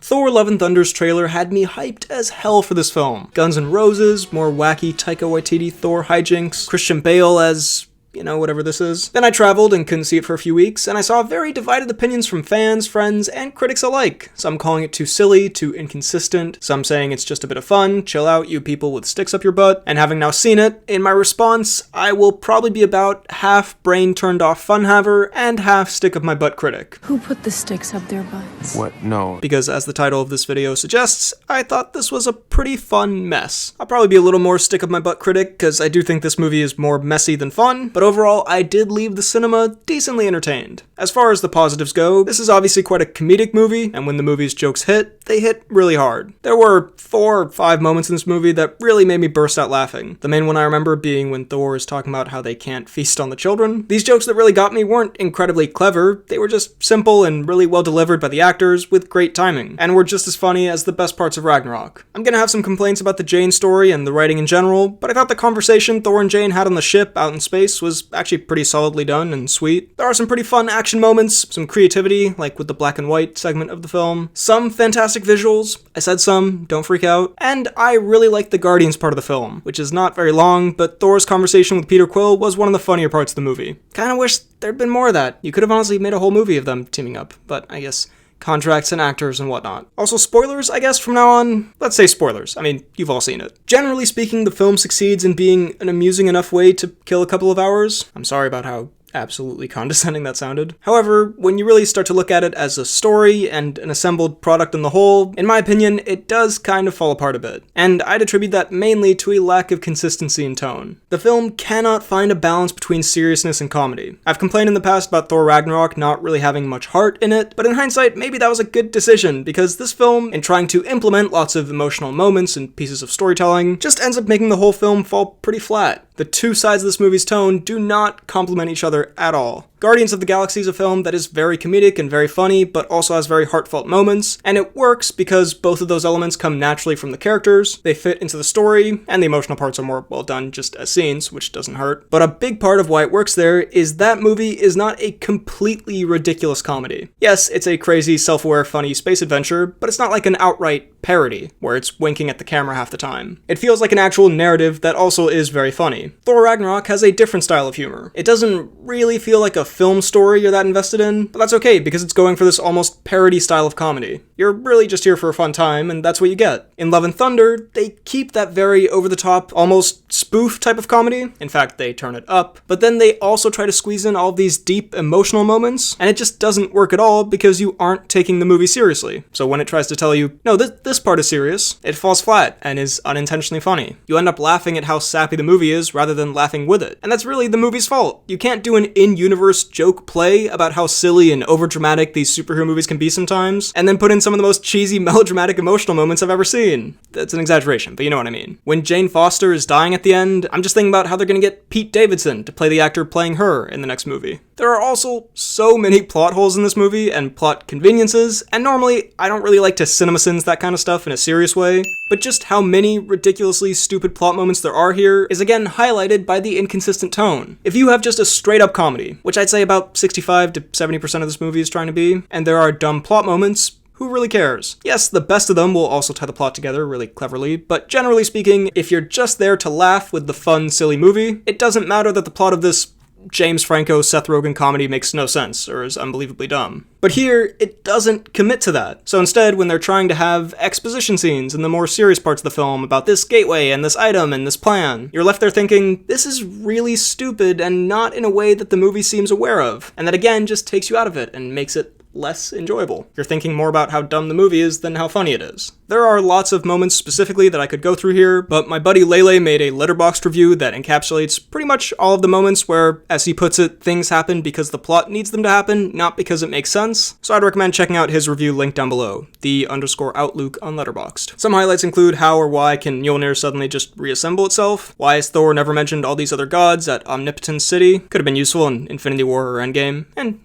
Thor Love and Thunder's trailer had me hyped as hell for this film. Guns N' Roses, more wacky Taika Waititi Thor hijinks, Christian Bale as whatever this is. Then I traveled and couldn't see it for a few weeks, and I saw very divided opinions from fans, friends, and critics alike. Some calling it too silly, too inconsistent, some saying it's just a bit of fun, chill out you people with sticks up your butt, and having now seen it, in my response, I will probably be about half brain turned off fun haver and half stick up my butt critic. Who put the sticks up their butts? What? No. Because as the title of this video suggests, I thought this was a pretty fun mess. I'll probably be a little more stick up my butt critic, because I do think this movie is more messy than fun, but overall, I did leave the cinema decently entertained. As far as the positives go, this is obviously quite a comedic movie, and when the movie's jokes hit, they hit really hard. There were 4 or 5 moments in this movie that really made me burst out laughing. The main one I remember being when Thor is talking about how they can't feast on the children. These jokes that really got me weren't incredibly clever, they were just simple and really well delivered by the actors with great timing, and were just as funny as the best parts of Ragnarok. I'm gonna have some complaints about the Jane story and the writing in general, but I thought the conversation Thor and Jane had on the ship out in space was actually pretty solidly done and sweet. There are some pretty fun action moments, some creativity, like with the black and white segment of the film, some fantastic visuals, I said some, don't freak out, and I really liked the Guardians part of the film, which is not very long, but Thor's conversation with Peter Quill was one of the funnier parts of the movie. Kinda wish there'd been more of that. You could have honestly made a whole movie of them teaming up, but I guess contracts and actors and whatnot. Also spoilers, I guess, from now on. Let's say spoilers. I mean, you've all seen it. Generally speaking, the film succeeds in being an amusing enough way to kill a couple of hours. I'm sorry about how absolutely condescending that sounded. However, when you really start to look at it as a story and an assembled product on the whole, in my opinion, it does kind of fall apart a bit. And I'd attribute that mainly to a lack of consistency in tone. The film cannot find a balance between seriousness and comedy. I've complained in the past about Thor Ragnarok not really having much heart in it, but in hindsight, maybe that was a good decision, because this film, in trying to implement lots of emotional moments and pieces of storytelling, just ends up making the whole film fall pretty flat. The two sides of this movie's tone do not complement each other at all. Guardians of the Galaxy is a film that is very comedic and very funny, but also has very heartfelt moments, and it works because both of those elements come naturally from the characters, they fit into the story, and the emotional parts are more well done just as scenes, which doesn't hurt. But a big part of why it works there is that movie is not a completely ridiculous comedy. Yes, it's a crazy, self-aware, funny space adventure, but it's not like an outright parody, where it's winking at the camera half the time. It feels like an actual narrative that also is very funny. Thor Ragnarok has a different style of humor. It doesn't really feel like a film story you're that invested in, but that's okay because it's going for this almost parody style of comedy. You're really just here for a fun time, and that's what you get. In Love and Thunder, they keep that very over-the-top, almost spoof type of comedy. In fact, they turn it up, but then they also try to squeeze in all these deep emotional moments, and it just doesn't work at all because you aren't taking the movie seriously. So when it tries to tell you, no, this part is serious, it falls flat and is unintentionally funny. You end up laughing at how sappy the movie is rather than laughing with it, and that's really the movie's fault. You can't do an in-universe joke play about how silly and overdramatic these superhero movies can be sometimes, and then put in some of the most cheesy, melodramatic emotional moments I've ever seen. That's an exaggeration, but you know what I mean. When Jane Foster is dying at the end, I'm just thinking about how they're gonna get Pete Davidson to play the actor playing her in the next movie. There are also so many plot holes in this movie and plot conveniences, and normally I don't really like to CinemaSins that kind of stuff in a serious way, but just how many ridiculously stupid plot moments there are here is again highlighted by the inconsistent tone. If you have just a straight up comedy, which I'd say about 65 to 70% of this movie is trying to be, and there are dumb plot moments, who really cares? Yes, the best of them will also tie the plot together really cleverly, but generally speaking, if you're just there to laugh with the fun, silly movie, it doesn't matter that the plot of this James Franco, Seth Rogen comedy makes no sense or is unbelievably dumb. But here, it doesn't commit to that. So instead, when they're trying to have exposition scenes in the more serious parts of the film about this gateway and this item and this plan, you're left there thinking, this is really stupid and not in a way that the movie seems aware of. And that again just takes you out of it and makes it less enjoyable. You're thinking more about how dumb the movie is than how funny it is. There are lots of moments specifically that I could go through here, but my buddy Lele made a Letterboxd review that encapsulates pretty much all of the moments where, as he puts it, things happen because the plot needs them to happen, not because it makes sense. So I'd recommend checking out his review linked down below, _Outlook on Letterboxd. Some highlights include how or why can Mjolnir suddenly just reassemble itself? Why has Thor never mentioned all these other gods at Omnipotence City? Could have been useful in Infinity War or Endgame, and,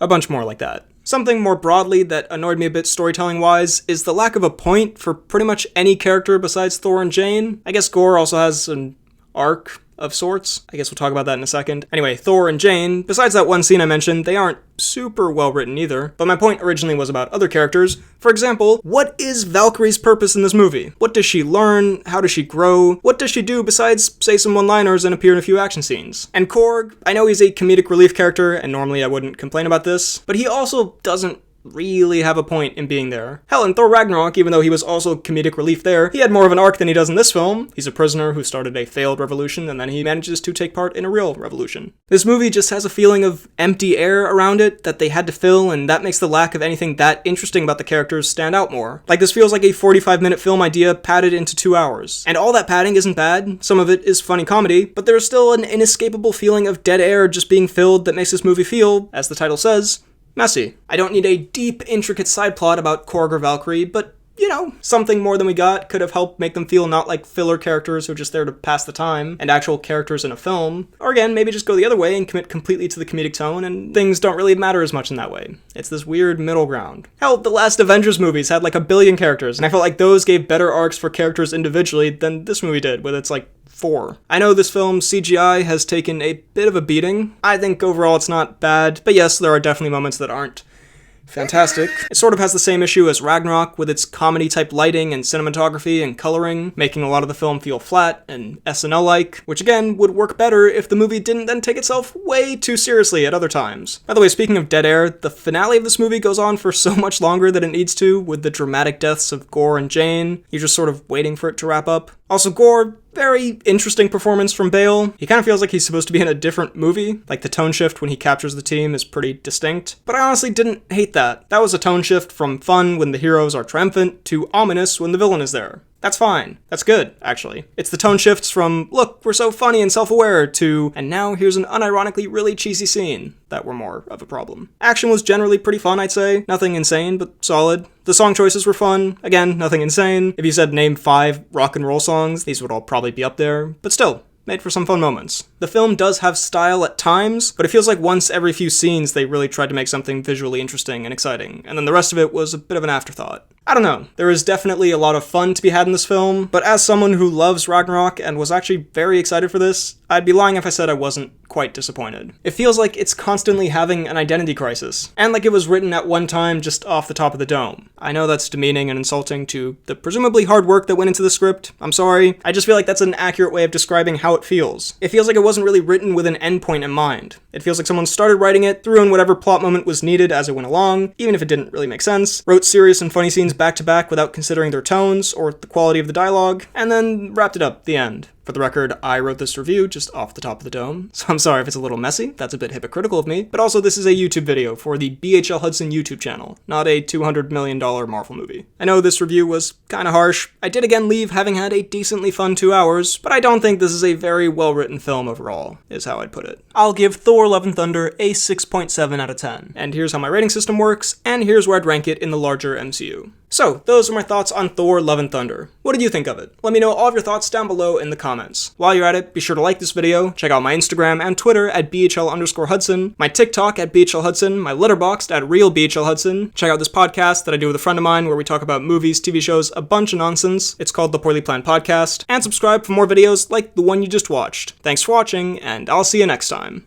a bunch more like that. Something more broadly that annoyed me a bit storytelling-wise is the lack of a point for pretty much any character besides Thor and Jane. I guess Gore also has an arc of sorts. I guess we'll talk about that in a second. Anyway, Thor and Jane, besides that one scene I mentioned, they aren't super well written either, but my point originally was about other characters. For example, what is Valkyrie's purpose in this movie? What does she learn? How does she grow? What does she do besides say some one-liners and appear in a few action scenes? And Korg, I know he's a comedic relief character, and normally I wouldn't complain about this, but he also doesn't really have a point in being there. Hell, in Thor Ragnarok, even though he was also comedic relief there, he had more of an arc than he does in this film. He's a prisoner who started a failed revolution, and then he manages to take part in a real revolution. This movie just has a feeling of empty air around it that they had to fill, and that makes the lack of anything that interesting about the characters stand out more. Like, this feels like a 45-minute film idea padded into 2 hours. And all that padding isn't bad, some of it is funny comedy, but there's still an inescapable feeling of dead air just being filled that makes this movie feel, as the title says, messy. I don't need a deep, intricate side plot about Korg or Valkyrie, but, you know, something more than we got could have helped make them feel not like filler characters who are just there to pass the time, and actual characters in a film. Or again, maybe just go the other way and commit completely to the comedic tone, and things don't really matter as much in that way. It's this weird middle ground. Hell, the last Avengers movies had like 1 billion characters, and I felt like those gave better arcs for characters individually than this movie did, with its like 4. I know this film's CGI has taken a bit of a beating. I think overall it's not bad, but yes, there are definitely moments that aren't fantastic. It sort of has the same issue as Ragnarok with its comedy-type lighting and cinematography and coloring, making a lot of the film feel flat and SNL-like, which again would work better if the movie didn't then take itself way too seriously at other times. By the way, speaking of dead air, the finale of this movie goes on for so much longer than it needs to, with the dramatic deaths of Gore and Jane. You're just sort of waiting for it to wrap up. Also, Gore, very interesting performance from Bale. He kind of feels like he's supposed to be in a different movie. Like, the tone shift when he captures the team is pretty distinct. But I honestly didn't hate that. That was a tone shift from fun when the heroes are triumphant to ominous when the villain is there. That's fine. That's good, actually. It's the tone shifts from, look, we're so funny and self-aware, to, and now here's an unironically really cheesy scene, that were more of a problem. Action was generally pretty fun, I'd say. Nothing insane, but solid. The song choices were fun. Again, nothing insane. If you said name 5 rock and roll songs, these would all probably be up there, but still, made for some fun moments. The film does have style at times, but it feels like once every few scenes they really tried to make something visually interesting and exciting, and then the rest of it was a bit of an afterthought. I don't know, there is definitely a lot of fun to be had in this film, but as someone who loves Ragnarok and was actually very excited for this, I'd be lying if I said I wasn't quite disappointed. It feels like it's constantly having an identity crisis, and like it was written at one time just off the top of the dome. I know that's demeaning and insulting to the presumably hard work that went into the script. I'm sorry. I just feel like that's an accurate way of describing how it feels. It feels like it wasn't really written with an endpoint in mind. It feels like someone started writing it, threw in whatever plot moment was needed as it went along, even if it didn't really make sense, wrote serious and funny scenes back to back without considering their tones or the quality of the dialogue, and then wrapped it up, the end. For the record, I wrote this review just off the top of the dome, so I'm sorry if it's a little messy, that's a bit hypocritical of me, but also this is a YouTube video for the BHL Hudson YouTube channel, not a $200 million Marvel movie. I know this review was kinda harsh. I did again leave having had a decently fun 2 hours, but I don't think this is a very well-written film overall, is how I'd put it. I'll give Thor Love and Thunder a 6.7 out of 10, and here's how my rating system works, and here's where I'd rank it in the larger MCU. So, those are my thoughts on Thor Love and Thunder. What did you think of it? Let me know all of your thoughts down below in the comments. While you're at it, be sure to like this video, check out my Instagram and Twitter at BHL_Hudson, my TikTok at BHL Hudson, my Letterboxd at RealBHL check out this podcast that I do with a friend of mine where we talk about movies, TV shows, a bunch of nonsense. It's called The Poorly Planned Podcast, and subscribe for more videos like the one you just watched. Thanks for watching, and I'll see you next time.